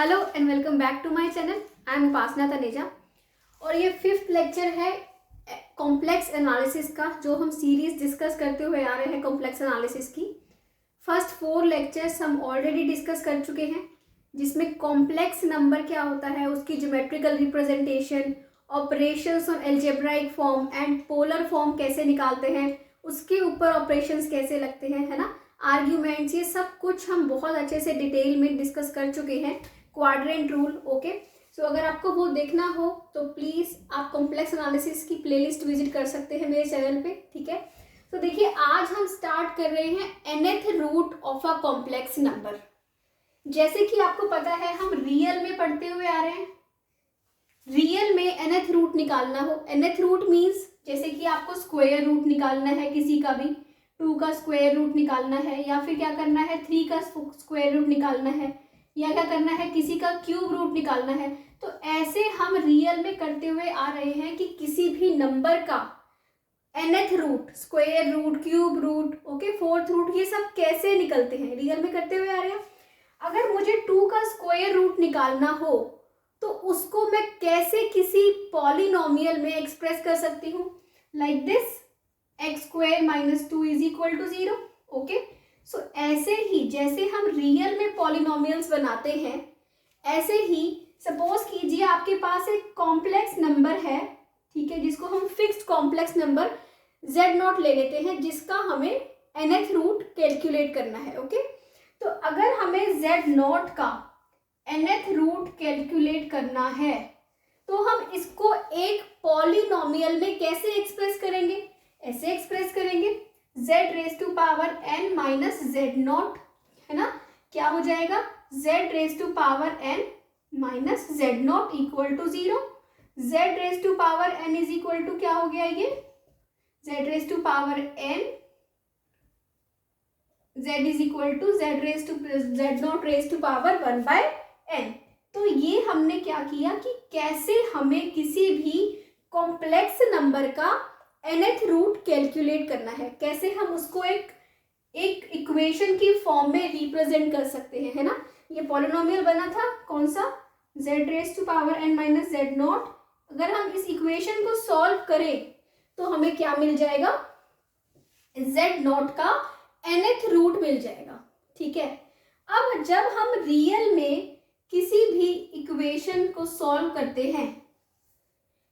Hello and welcome back to my channel. I am Upasana Taneja और ये 5th lecture है complex analysis का, जो हम सीरीज डिस्कस करते हुए आ रहे हैं कॉम्प्लेक्स एनालिसिस की। फर्स्ट 4 लेक्चर्स हम ऑलरेडी डिस्कस कर चुके हैं, जिसमें कॉम्प्लेक्स नंबर क्या होता है, उसकी geometrical representation, operations on algebraic form and polar form कैसे निकालते हैं, उसके ऊपर ऑपरेशंस कैसे लगते हैं, है ना, आर्ग्यूमेंट्स, ये सब कुछ हम बहुत अच्छे से डिटेल में डिस्कस कर चुके हैं। Quadrant rule, okay. सो अगर आपको वो देखना हो तो प्लीज़ आप कॉम्प्लेक्स एनालिसिस की प्लेलिस्ट विजिट कर सकते हैं मेरे चैनल पे, ठीक है। तो देखिए, आज हम स्टार्ट कर रहे हैं nth root of a complex number. जैसे कि आपको पता है, हम रियल में पढ़ते हुए आ रहे हैं, रियल में nth रूट निकालना हो, nth रूट मीन्स जैसे कि आपको स्क्वायर रूट निकालना है किसी का भी, 2 का स्क्वायर रूट निकालना है, या फिर क्या करना है 3 का स्क्वायर रूट निकालना है, या क्या करना है किसी का क्यूब रूट निकालना है। तो ऐसे हम रियल में करते हुए आ रहे हैं कि किसी भी नंबर का nth root, square root, cube root, okay, 4th root, ये सब कैसे निकलते हैं, रियल में करते हुए आ रहे हैं। अगर मुझे 2 का स्क्वायर रूट निकालना हो तो उसको मैं कैसे किसी पॉलिनोमियल में एक्सप्रेस कर सकती हूँ, like this, x square minus 2 is equal to 0, okay. So ऐसे ही जैसे हम रियल में पॉलिनोमियल्स बनाते हैं, ऐसे ही सपोज कीजिए आपके पास एक कॉम्प्लेक्स नंबर है, ठीक है, जिसको हम फिक्स्ड कॉम्प्लेक्स नंबर z0 ले लेते हैं, जिसका हमें nth रूट कैलकुलेट करना है, ओके। तो अगर हमें z0 का nth रूट कैलकुलेट करना है तो हम इसको एक पॉलिनोमियल में कैसे एक्सप्रेस करेंगे, ऐसे एक्सप्रेस करेंगे, z raise to power n minus z0, है ना, क्या हो जाएगा, z raise to power n minus z0 equal to 0, z raise to power n is equal to क्या हो गया, ये z raise to power n, z is equal to z0 raise to power 1 by n। तो ये हमने क्या किया कि कैसे हमें किसी भी कॉम्प्लेक्स नंबर का nth रूट कैलकुलेट करना है, कैसे हम उसको एक इक्वेशन की फॉर्म में रिप्रेजेंट कर सकते हैं, है ना। ये पॉलिनोमियल बना था कौन सा, z raise to power n minus z0। अगर हम इस इक्वेशन को सॉल्व करें तो हमें क्या मिल जाएगा, z0 का nth रूट मिल जाएगा, ठीक है। अब जब हम रियल में किसी भी इक्वेशन को सॉल्व करते हैं,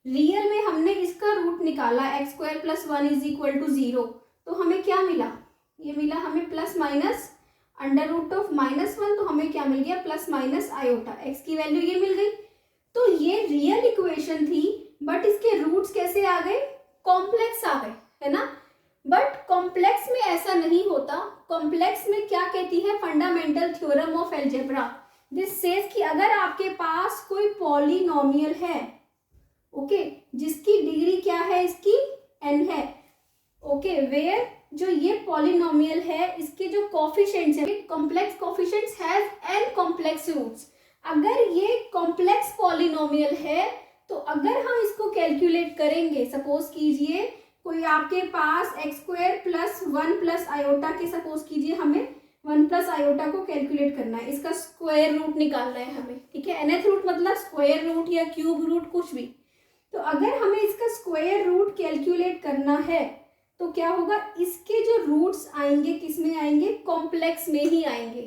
रियल में हमने इसका रूट निकाला x square plus 1 is equal to 0, तो हमें क्या मिला, ये मिला हमें plus minus under root of -1, तो हमें क्या मिल गया, प्लस माइनस आयोटा, एक्स की वैल्यू ये मिल गई। तो ये रियल इक्वेशन थी, बट इसके रूट्स कैसे आ गए, कॉम्प्लेक्स आ गए, है ना। बट कॉम्प्लेक्स में ऐसा नहीं होता, कॉम्प्लेक्स में क्या कहती है fundamental theorem of algebra, this says कि अगर आपके पास कोई पॉलिनोमियल है, ओके, जिसकी डिग्री क्या है, इसकी n है, ओके, वेयर जो ये पॉलिनोमियल है, इसके जो कोफिशिएंट्स है, complex coefficients has n complex roots. अगर ये कॉम्प्लेक्स पॉलिनोमियल है तो अगर हम इसको कैलकुलेट करेंगे, सपोज कीजिए कोई आपके पास x square plus 1 plus iota के, सपोज कीजिए हमें 1 प्लस आयोटा को कैलकुलेट करना है, इसका स्क्वायर रूट निकालना है हमें, ठीक है, nth रूट मतलब स्क्वायर रूट या क्यूब रूट कुछ भी। तो अगर हमें इसका स्क्वायर रूट कैलकुलेट करना है तो क्या होगा, इसके जो रूट्स आएंगे किस में आएंगे, कॉम्प्लेक्स में ही आएंगे,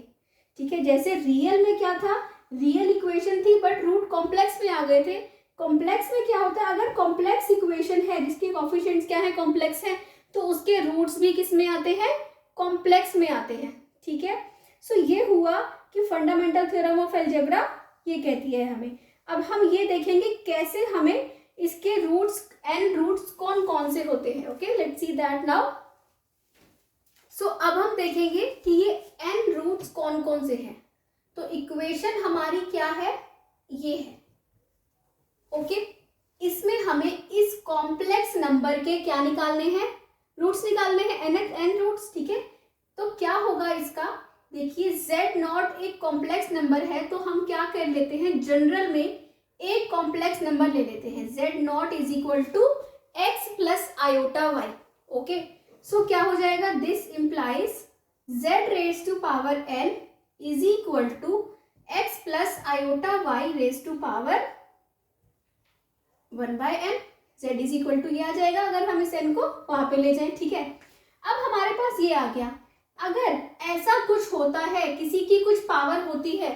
ठीक है। जैसे रियल में क्या था, रियल इक्वेशन थी बट रूट कॉम्प्लेक्स में आ गए थे। कॉम्प्लेक्स में क्या होता है, अगर कॉम्प्लेक्स इक्वेशन है जिसके कोफिशिएंट्स क्या है, कॉम्प्लेक्स है, तो उसके रूट्स भी किस में आते हैं, कॉम्प्लेक्स में आते हैं, ठीक है। सो ये हुआ कि फंडामेंटल थ्योरम ऑफ अलजेब्रा ये कहती है हमें। अब हम ये देखेंगे कैसे हमें इसके रूट्स, n रूट्स कौन कौन से होते हैं, okay, let's see that now. So अब हम देखेंगे कि ये n रूट्स कौन कौन से हैं। तो इक्वेशन हमारी क्या है, ये है, ओके। इसमें हमें इस कॉम्प्लेक्स नंबर के क्या निकालने हैं, रूट्स निकालने हैं, n रूट्स, ठीक है। तो क्या होगा इसका, देखिए z0 एक कॉम्प्लेक्स नंबर है, तो हम क्या कर लेते हैं, जनरल में एक कॉम्प्लेक्स नंबर ले लेते हैं, z0 is equal to x plus iota y, okay. So क्या हो जाएगा, this implies z raise to power n is equal to x plus iota y raise to power 1/n। z is equal to ये आ जाएगा अगर हम इस n को वहां पे ले जाएं, ठीक है। अब हमारे पास ये आ गया। अगर ऐसा कुछ होता है, किसी की कुछ पावर होती है,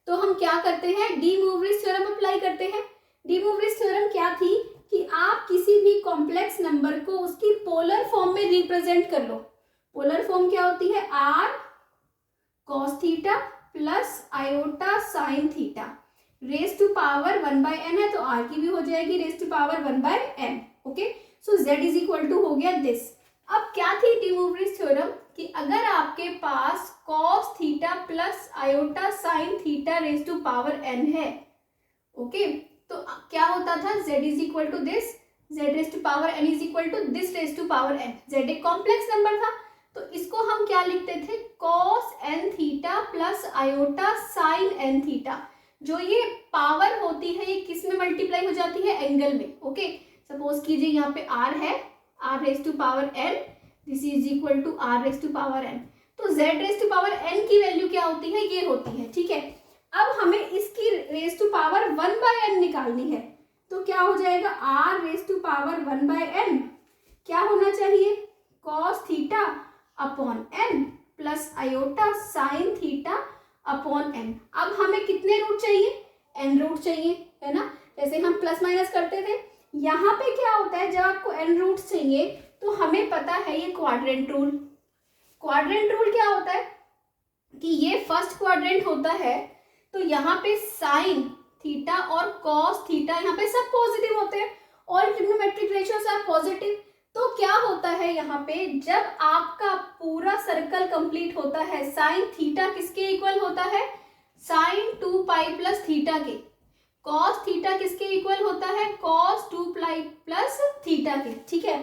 तो हम क्या करते हैं, डी मोवरिस थ्योरम अप्लाई करते हैं। डी मोवरिस थ्योरम क्या थी कि आप किसी भी कॉम्प्लेक्स नंबर को उसकी पोलर फॉर्म में रिप्रेजेंट कर लो। पोलर फॉर्म क्या होती है, r cos theta plus iota sine theta raise to power 1/n है, तो r की भी हो जाएगी raise to power 1/n। Okay, so z is equal to हो गया दिस। अब क्या थी डी मोवरिस थ्योरम कि अगर आपके पास cos theta plus iota sine theta raise to power n है, ओके, तो क्या होता था, z is equal to this, z raise to power n is equal to this raise to power n। z एक कॉम्प्लेक्स नंबर था, तो इसको हम क्या लिखते थे, cos n theta plus iota sine n theta. जो ये पावर होती है ये किस में मल्टीप्लाई हो जाती है, एंगल में। ओके, सपोज कीजिए यहाँ पे r है, r raise to power n, this is equal to r raise to power n। तो z raise to power n की वैल्यू क्या होती है, ये होती है, ठीक है। अब हमें इसकी रेज टू पावर 1/n निकालनी है, तो क्या हो जाएगा, r raise to power 1/n क्या होना चाहिए, cos theta upon n plus iota sine theta upon n। अब हमें कितने रूट चाहिए, n रूट चाहिए, है ना। जैसे हम प्लस माइनस करते थे, यहाँ पे क्या होता है, जब आपको n रूट्स चाहिए तो हमें पता है ये क्वाड्रेंट रूल। क्वाड्रेंट रूल क्या होता है कि ये फर्स्ट क्वाड्रेंट होता है, तो यहाँ पे साइन थीटा और कॉस थीटा यहाँ पे सब पॉजिटिव होते हैं, all trigonometric ratios are positive. तो क्या होता है यहाँ पे, जब आपका पूरा सर्कल कंप्लीट होता है, साइन थीटा किसके इक्वल होता है, साइन 2 पाई प्लस थीटा के। कॉस थीटा किसके इक्वल होता है, कॉस 2 पाई प्लस थीटा के, ठीक है।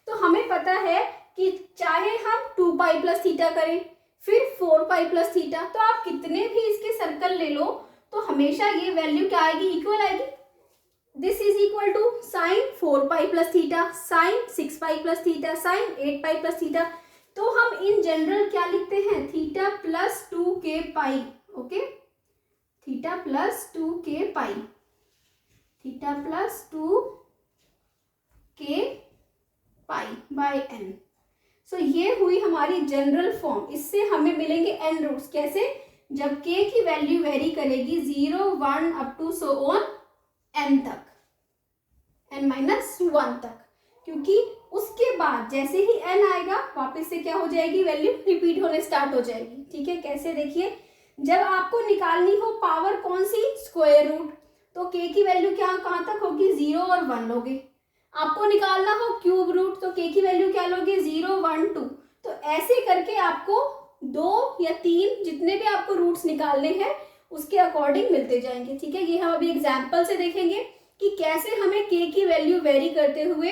तो हमें पता है कि चाहे हम 2 पाई प्लस थीटा करें, फिर 4 पाई प्लस थीटा, तो आप कितने भी इसके सर्कल ले लो तो हमेशा ये वैल्यू क्या आएगी, इक्वल आएगी। This is equal to sine 4 pi plus theta, sine 6 pi plus theta, sine 8 pi plus theta. तो हम इन जनरल क्या लिखते हैं, theta plus 2k pi. Okay, theta plus 2k pi, theta plus 2k pi by n। So ये हुई हमारी general form. इससे हमें मिलेंगे n रूट्स। कैसे, जब k की वैल्यू वेरी करेगी 0 1 up to so on n तक, n-1 तक, क्योंकि उसके बाद जैसे ही n आएगा वापस से क्या हो जाएगी, वैल्यू रिपीट होने स्टार्ट हो जाएगी, ठीक है। कैसे, देखिए, जब आपको निकालनी हो पावर कौन सी, स्क्वायर रूट, तो k की वैल्यू क्या कहाँ तक होगी, 0 और 1 लोगे। आपको निकालना हो क्यूब रूट, तो k की वैल्यू क्या लोगे, 0 1 2। तो ऐसे करके आपको 2 या 3 जितने भी आपको रूट्स निकालने हैं उसके अकॉर्डिंग मिलते जाएंगे, ठीक है। ये हम अभी एग्जाम्पल से देखेंगे कि कैसे हमें k की वैल्यू वेरी करते हुए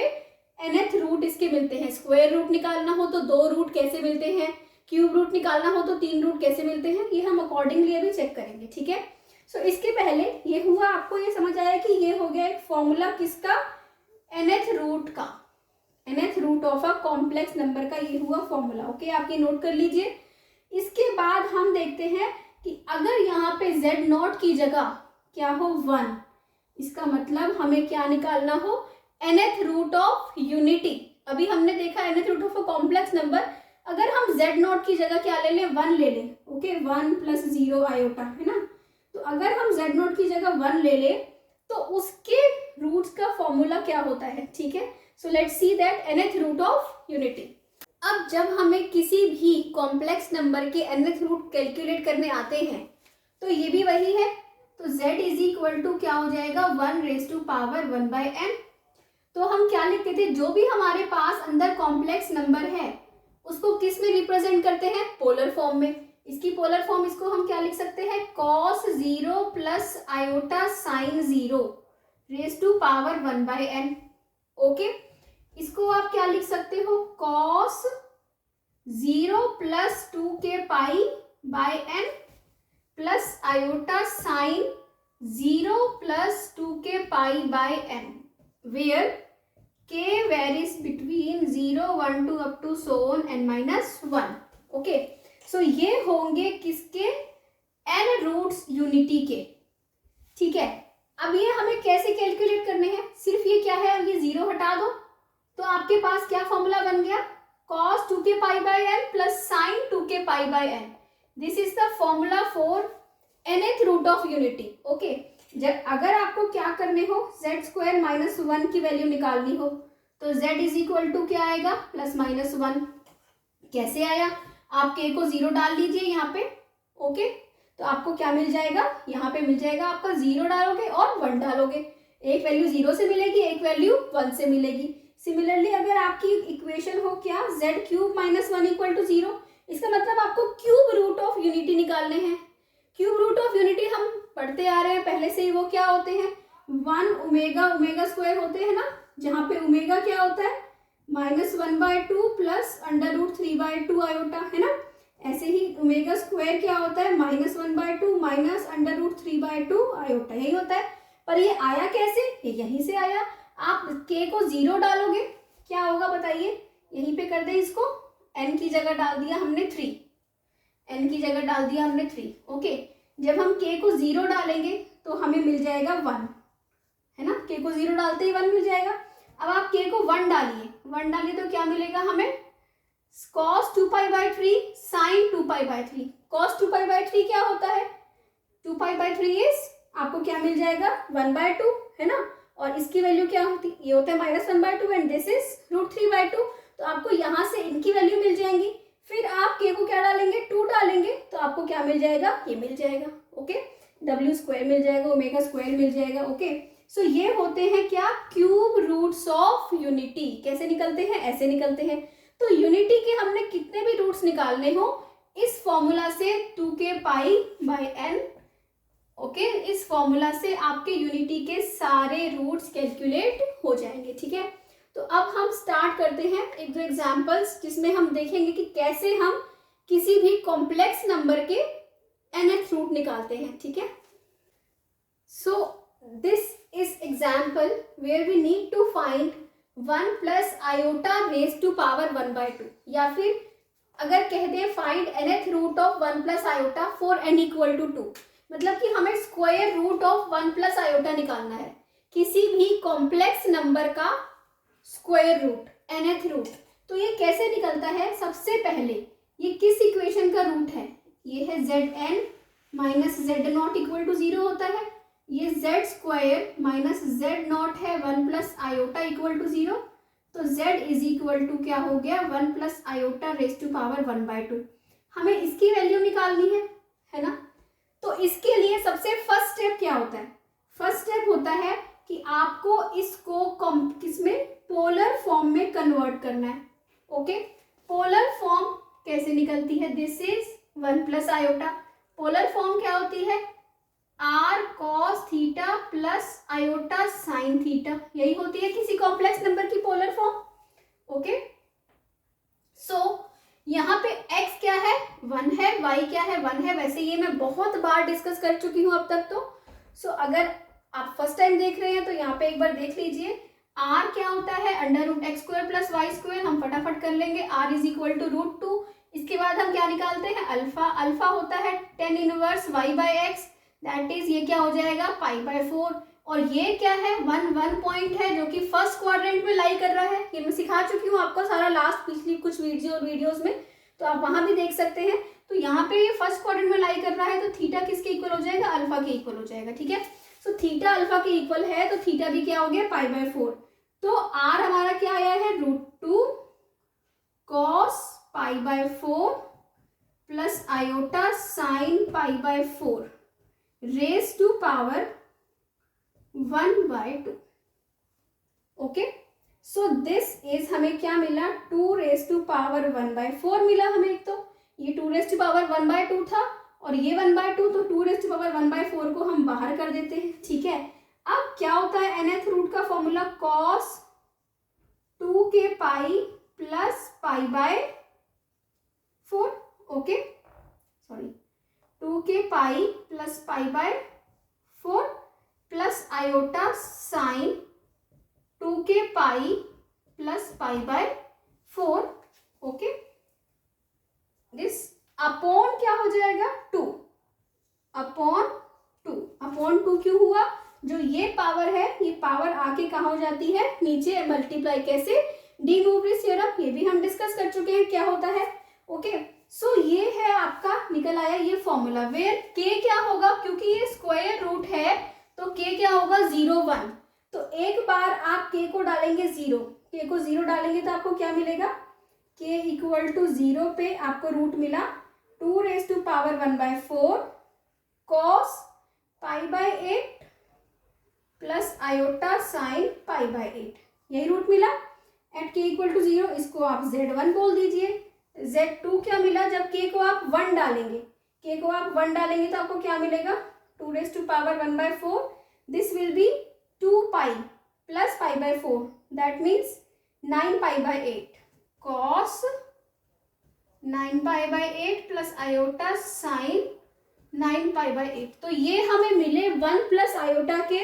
nth रूट इसके मिलते हैं। स्क्वायर रूट निकालना हो तो 2 रूट कैसे मिलते हैं, क्यूब रूट निकालना हो तो 3 रूट कैसे मिलते हैं, ये हम अकॉर्डिंगली अभी चेक करेंगे, ठीक है। सो इसके पहले ये हुआ, आपको ये समझ आया कि ये हो गया एक फॉर्मूला किसका, nth रूट का, nth root of a complex number का ये हुआ फॉर्मूला। ओके, आप ये नोट कर लीजिए। इसके बाद हम देखते हैं कि अगर यहाँ पे z0 की जगह क्या हो 1, इसका मतलब हमें क्या निकालना हो, nth रूट ऑफ यूनिटी। अभी हमने देखा nth root of a complex number, अगर हम z0 की जगह क्या ले लें, 1 ले लें। ओके, 1 प्लस 0 आयोटा, है ना। तो अगर हम z0 की जगह 1 ले लें तो उसके रूट्स का फॉर्मूला क्या होता है, ठीक है। So let's see that nth root of unity. अब जब हमें किसी भी कॉम्प्लेक्स नंबर के nth रूट कैलकुलेट करने आते हैं तो ये भी वही है, तो z इज इक्वल टू क्या हो जाएगा, 1 रेज टू पावर 1/n। तो हम क्या लिखते थे, जो भी हमारे पास अंदर कॉम्प्लेक्स नंबर है उसको किस में रिप्रेजेंट करते हैं, पोलर फॉर्म में। इसकी पोलर फॉर्म इसको हम क्या लिख सकते हैं, cos 0 plus iota sine 0 raise to power 1/n। Okay, इसको आप क्या लिख सकते हो, cos 0 plus 2k pi by n plus iota sine 0 plus 2k pi by n, where k varies between 0 1 2 up to so on n-1। Okay, so ये होंगे किसके n roots unity के, ठीक है। अब ये हमें कैसे कैलकुलेट करने हैं, सिर्फ ये क्या है, अब ये जीरो हटा दो तो आपके पास क्या फॉर्मूला बन गया, cos 2k pi by n plus sine 2k pi by n। This is the formula for nth root of unity. Okay, जब अगर आपको क्या करने हो, z स्क्वायर माइनस 1 की वैल्यू निकालनी हो तो z इज इक्वल टू क्या आएगा, प्लस माइनस 1। कैसे आया, आप k को जीरो डाल लीजिए यहाँ पे। ओके, तो आपको क्या मिल जाएगा, यहाँ पे मिल जाएगा आपका जीरो डालोगे और 1 डालोगे, एक वैल्यू जीरो से मिलेगी, एक वैल्यू 1 से मिलेगी। सिमिलरली अगर आपकी इक्वेशन हो क्या, z cube minus 1 equal to zero, इसका मतलब आपको क्यूब रूट ऑफ यूनिटी निकालने हैं। क्यूब रूट ऑफ यूनिटी हम पढ़ते आ रहे हैं पहले से ही, वो क्या होते हैं, 1 ओमेगा ओमेगा स्क्वायर होते हैं ना, जहाँ पे ओमेगा क्या होता है, -1/2 प्लस अंडर रूट 3/2 आयोटा, है ना। ऐसे ही ओमेगा स्क्वायर क्या होता है, -1/2 माइनस अंडर रूट 3/2 आयोटा, यही होता है। पर ये आया कैसे, ये यहीं से आया। आप k को जीरो डालोगे क्या होगा बताइए, यहीं पे कर दे इसको, n की जगह डाल दिया हमने 3, n की जगह डाल दिया हमने 3। ओके, जब हम k को जीरो डालेंगे तो हमें मिल जाएगा 1, है ना, k को जीरो डालते ही 1 मिल जाएगा। अब आप k को 1 डालिए, 1 डालिए तो क्या मिलेगा हमें, cos 2π/3 sin 2π/3। cos 2π/3 क्या होता है, 2π/3 इज आपको क्या मिल जाएगा 1/2, है ना, और इसकी वैल्यू क्या होती, ये होता है -1/2 एंड दिस इज √3/2। तो आपको यहाँ से इनकी वैल्यू मिल जाएंगी, फिर आप k को क्या डालेंगे, 2 डालेंगे तो आपको क्या मिल जाएगा, ये मिल जाएगा। ओके, w स्क्वायर मिल जाएगा, ओमेगा स्क्वायर मिल जाएगा। ओके, सो ये होते हैं क्या, क्यूब रूट्स ऑफ यूनिटी। कैसे निकलते हैं, ऐसे निकलते हैं। तो यूनिटी के हमने कितने भी रूट्स निकालने हो, इस फॉर्मूला से 2k pi by n, okay, इस फॉर्मूला से आपके यूनिटी के सारे रूट्स कैलकुलेट हो जाएंगे, ठीक है। तो अब हम स्टार्ट करते हैं एक दो एग्जांपल्स, जिसमें हम देखेंगे कि कैसे हम किसी भी कॉम्प्लेक्स नंबर के nth रूट निकालते हैं, ठीक है। So this is example where we need to find 1 plus iota raise to power 1/2, या फिर अगर कह दें find nth root of 1 plus iota for n equal to 2, मतलब कि हमें square root of 1 plus iota निकालना है, किसी भी कॉम्प्लेक्स नंबर का स्क्वायर रूट, nth रूट। तो ये कैसे निकलता है, सबसे पहले ये किस इक्वेशन का रूट है, ये है zn minus z0 equal to 0 होता है, ये z स्क्वायर माइनस z0 है 1 प्लस आयोटा इक्वल टू 0, तो z इज इक्वल टू क्या हो गया, 1 plus iota raise to power 1/2। हमें इसकी वैल्यू निकालनी है ना। तो इसके लिए सबसे फर्स्ट स्टेप क्या होता है, फर्स्ट स्टेप होता है कि आपको इसको किसमें, पोलर फॉर्म में कन्वर्ट करना है। ओके, पोलर फॉर्म कैसे निकलती है, this is 1 plus iota. Polar form क्या होती है, r cos theta plus iota sine theta, यही होती है किसी कॉम्प्लेक्स नंबर की पोलर फॉर्म। ओके, सो यहाँ पे x क्या है, 1 है, y क्या है, 1 है। वैसे ये मैं बहुत बार डिस्कस कर चुकी हूँ अब तक तो। सो अगर आप फर्स्ट टाइम देख रहे हैं तो यहाँ पे एक बार देख लीजिए, r क्या होता है, under root x square plus y square, हम फटाफट कर लेंगे, r इज इक्वल टू √2। इसके बाद हम क्या निकालते हैं, अल्फा, अल्फा होता है tan inverse y/x, that is ये क्या हो जाएगा π/4, और ये क्या है 1 पॉइंट है जो कि फर्स्ट क्वाड्रेंट में लाई कर रहा है। ये मैं सिखा चुकी हूँ आपको सारा लास्ट पिछली कुछ वीडियोस में, तो आप वहां भी देख सकते हैं। तो यहाँ पे ये फर्स्ट क्वाड्रेंट में लाई कर रहा है, तो थीटा किसके इक्वल हो जाएगा, अल्फा के इक्वल हो जाएगा, ठीक है। सो थीटा अल्फा के इक्वल है, तो थीटा भी क्या हो गया π/4। तो r हमारा क्या आया है, √2 cos π/4 plus iota sine π/4 raise to power 1/2। Okay, so this is हमें क्या मिला, 2 रेज टू पावर 1/4 मिला हमें। एक तो ये 2 रेज टू पावर 1/2 था और ये 1/2, तो 2 रेज टू पावर 1/4 को हम बाहर कर देते हैं, ठीक है। अब क्या होता है, nth रूट का formula cos 2k pi plus π/4, okay, sorry 2k pi plus π/4 plus iota sine 2k pi plus π/4, okay, this upon क्या हो जाएगा 2, अपॉन 2 क्यों हुआ? जो ये पावर है ये पावर आके कहाँ हो जाती है? नीचे मल्टीप्लाई। कैसे? डी मोवरिस थ्योरम, ये भी हम डिस्कस कर चुके हैं क्या होता है। ओके, सो ये है आपका निकल आया ये फॉर्मूला वेयर के क्या होगा, क्योंकि ये स्क्वायर रूट है तो के क्या होगा? 0 1। तो एक बार आप के को डालेंगे 0, के को 0 डालेंगे तो आपको क्या मिलेगा? के इक्वल टू 0 पे आपको रूट मिला 2 raise to power 1/4 cos π/8 plus iota sine π/8, यही रूट मिला एट के इक्वल टू 0। इसको आप Z1 बोल दीजिए। Z2 क्या मिला? जब के को आप 1 डालेंगे, के को आप 1 डालेंगे तो आपको क्या मिलेगा? 2 raise to power 1/4, this will be 2 pi plus π/4, that means 9 π/8 cos 9 π/8 plus iota sine 9 π/8। तो ये हमें मिले 1 प्लस आयोटा के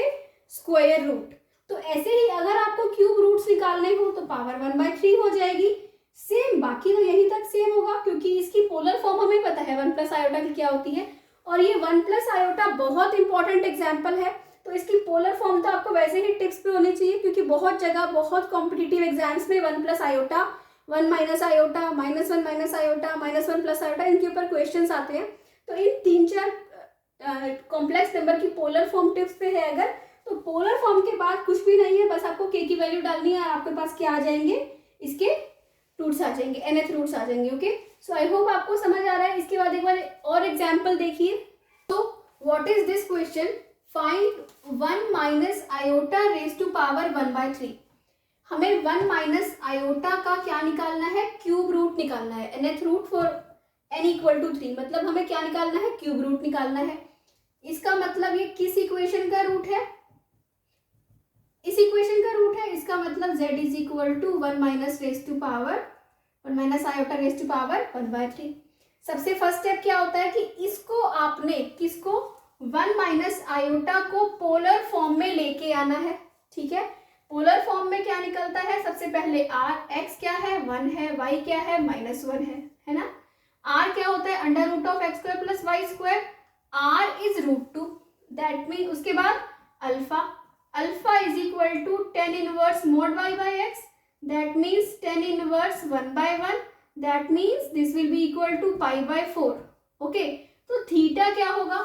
स्क्वायर रूट। तो ऐसे ही अगर आपको क्यूब रूट्स निकालने हो तो पावर 1/3 हो जाएगी। सेम बाकी तो यहीं तक सेम होगा, क्योंकि इसकी पोलर फॉर्म हमें पता है 1 प्लस आयोटा की क्या होती है। और ये 1 प्लस आयोटा बहुत इंपॉर्टेंट एग्जाम्पल है, तो इसकी पोलर फॉर्म तो आपको वैसे ही टिप्स पे होनी चाहिए, क्योंकि बहुत जगह बहुत कॉम्पिटिटिव एग्जाम्स में 1 plus iota, 1 minus iota, -1 minus iota, -1 plus iota, इनके ऊपर क्वेश्चन आते हैं। तो इन 3-4 कॉम्प्लेक्स नंबर की पोलर फॉर्म टिप्स पे है अगर, तो पोलर फॉर्म के बाद कुछ भी नहीं है, बस आपको के की वैल्यू डालनी है, आपके पास क्या आ जाएंगे? इसके रूट्स आ जाएंगे, nth रूट्स आ जाएंगे। ओके, सो आई होप आपको समझ आ रहा है। इसके बाद एक बार और एग्जाम्पल देखिए। तो what is this question? Find 1 minus iota raise to power 1/3। हमें 1 माइनस आयोटा का क्या निकालना है? क्यूब रूट निकालना है, nth root for n equal to 3। मतलब हमें क्या निकालना है? क्यूब रूट निकालना है। इसका मतलब ये किस इक्वेशन का रूट है? इस इक्वेशन का रूट है। इसका मतलब z is equal to 1 minus raise to power 1 minus iota raise to power 1/3। सबसे फर्स्ट स्टेप क्या होता है कि इसको आपने किसको? 1 माइनस आयोटा को पोलर फॉर्म में लेके आना है। ठीक है, पोलर फॉर्म में क्या निकलता है? सबसे पहले r, x क्या है? 1 है, y क्या है? -1 है ना। r क्या होता है? Under root of x square plus y square, r is √2, that mean उसके बाद alpha, alpha is equal to 10 inverse mod y/x, that means 10 inverse 1/1, that means this will be equal to π/4। Okay, तो theta क्या होगा?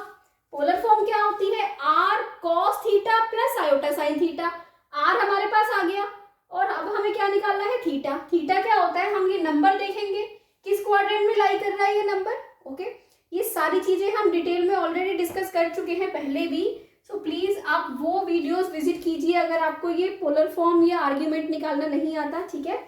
Polar form क्या होती है? r cos theta plus iota sine theta. r हमारे पास आ गया और अब हमें क्या निकालना है? थीटा। थीटा क्या होता है? हम ये नंबर देखेंगे किस क्वाड्रेंट में लाई कर रहा है ये नंबर। ओके, ये सारी चीजें हम डिटेल में ऑलरेडी डिस्कस कर चुके हैं पहले भी, सो प्लीज आप वो वीडियोस विजिट कीजिए अगर आपको ये पोलर फॉर्म या आर्ग्यूमेंट निकालना नहीं आता। ठीक है,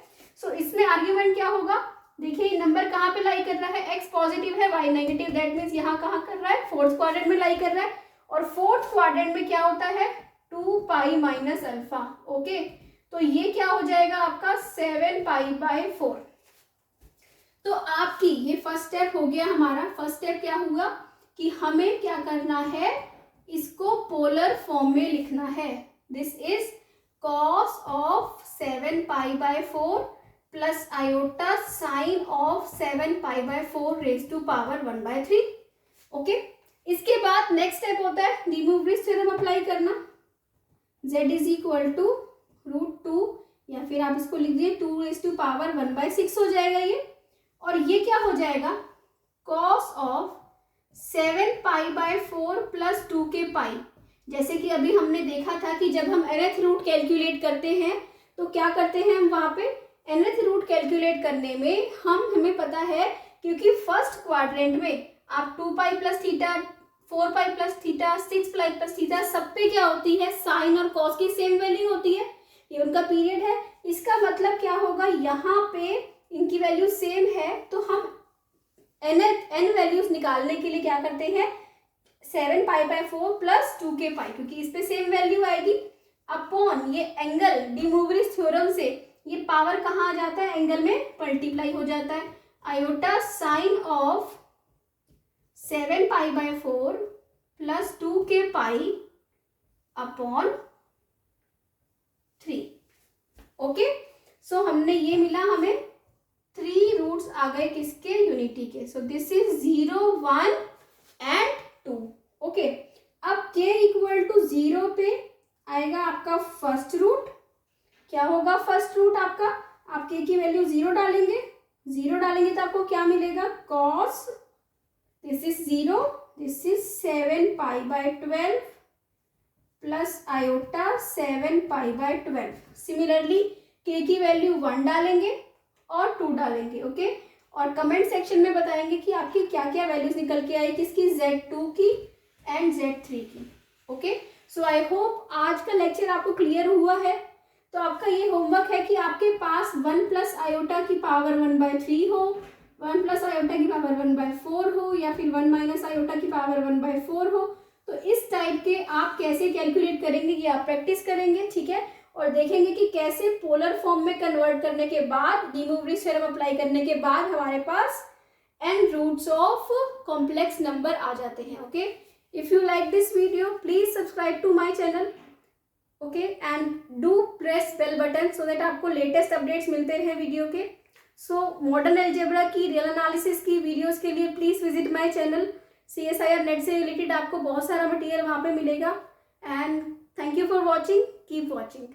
सो इसमें आर्ग्यूमेंट क्या होगा? देखिए ये नंबर कहाँ पे लाई कर रहा है? x पॉजिटिव है, y नेगेटिव, दैट मीन्स यहाँ कहाँ कर रहा है? 4th क्वाड्रेंट में लाई कर रहा है। और 4th क्वाड्रेंट में क्या होता है? 2 पाई माइनस अल्फा। ओके, तो ये क्या हो जाएगा आपका? 7 π/4। तो आपकी ये फर्स्ट स्टेप हो गया हमारा। फर्स्ट स्टेप क्या हुआ कि हमें क्या करना है? इसको पोलर फॉर्म में लिखना है। This is cos of 7 π/4 plus iota sine of 7 π/4 raise to power 1/3। Okay, इसके बाद नेक्स्ट स्टेप होता है डी मोवरिस थ्योरम अप्लाई करना। z इज इक्वल टू √2 या फिर आप इसको लिख दिए 2 रेज टू पावर 1/6 हो जाएगा ये। और ये क्या हो जाएगा? cos ऑफ 7 π/4 प्लस 2 के पाई। जैसे कि अभी हमने देखा था कि जब हम nth रूट कैलकुलेट करते हैं तो क्या करते हैं हम वहाँ पे? nth रूट कैलकुलेट करने में हमें पता है, क्योंकि फर्स्ट क्वाड्रेंट में आप 2 pi plus theta, 4 pi plus theta, 6 pi plus theta, सब पे क्या होती है? साइन और कॉस की सेम वैल्यू होती है, ये उनका पीरियड है। इसका मतलब क्या होगा? यहाँ पे इनकी वैल्यू सेम है, तो हम n वैल्यूज निकालने के लिए क्या करते हैं? 7 π/4 प्लस 2 के पाई, क्योंकि इस पे सेम वैल्यू आएगी, अपॉन ये एंगल डी मोवरिस थ्योरम से ये पावर कहाँ आ जाता है? एंगल में मल्टीप्लाई हो जाता है। आयोटा साइन ऑफ 7 π/4 प्लस 2 के पाई अपॉन 3। ओके, सो हमने ये मिला हमें 3 रूट्स आ गए किसके? यूनिटी के। सो दिस इज 0 1 एंड 2। ओके, अब k इक्वल टू 0 पे आएगा आपका फर्स्ट रूट। क्या होगा फर्स्ट रूट आपका? आप k की वैल्यू 0 डालेंगे, 0 डालेंगे तो आपको क्या मिलेगा? cos, this is 0, this is 7π/12 plus iota 7π/12। Similarly k की वैल्यू 1 डालेंगे और 2 डालेंगे। ओके, और कमेंट सेक्शन में बताएंगे कि आपकी क्या क्या वैल्यूज निकल के आई, किसकी? Z2 की एंड Z3 की। ओके, सो आई होप आज का लेक्चर आपको क्लियर हुआ है। तो आपका ये होमवर्क है कि आपके पास 1 प्लस आयोटा की पावर 1/3 हो, 1 प्लस आयोटा की पावर 1/4 हो, या फिर 1 माइनस आयोटा की पावर 1/4 हो। तो इस टाइप के आप कैसे कैलकुलेट करेंगे ये आप प्रैक्टिस करेंगे, ठीक है, और देखेंगे कि कैसे पोलर फॉर्म में कन्वर्ट करने के बाद, डी मोवरीज थ्योरम अप्लाई करने के बाद हमारे पास n roots of complex number आ जाते हैं। Okay, if you like this video please subscribe to my channel, okay, and do press bell button so that आपको लेटेस्ट अपडेट्स मिलते रहे वीडियो के। सो मॉडर्न अलजेब्रा की, रियल एनालिसिस की videos के लिए please visit my channel. CSIR NET से related आपको बहुत सारा मटेरियल वहाँ पे मिलेगा। And thank you for watching, keep watching.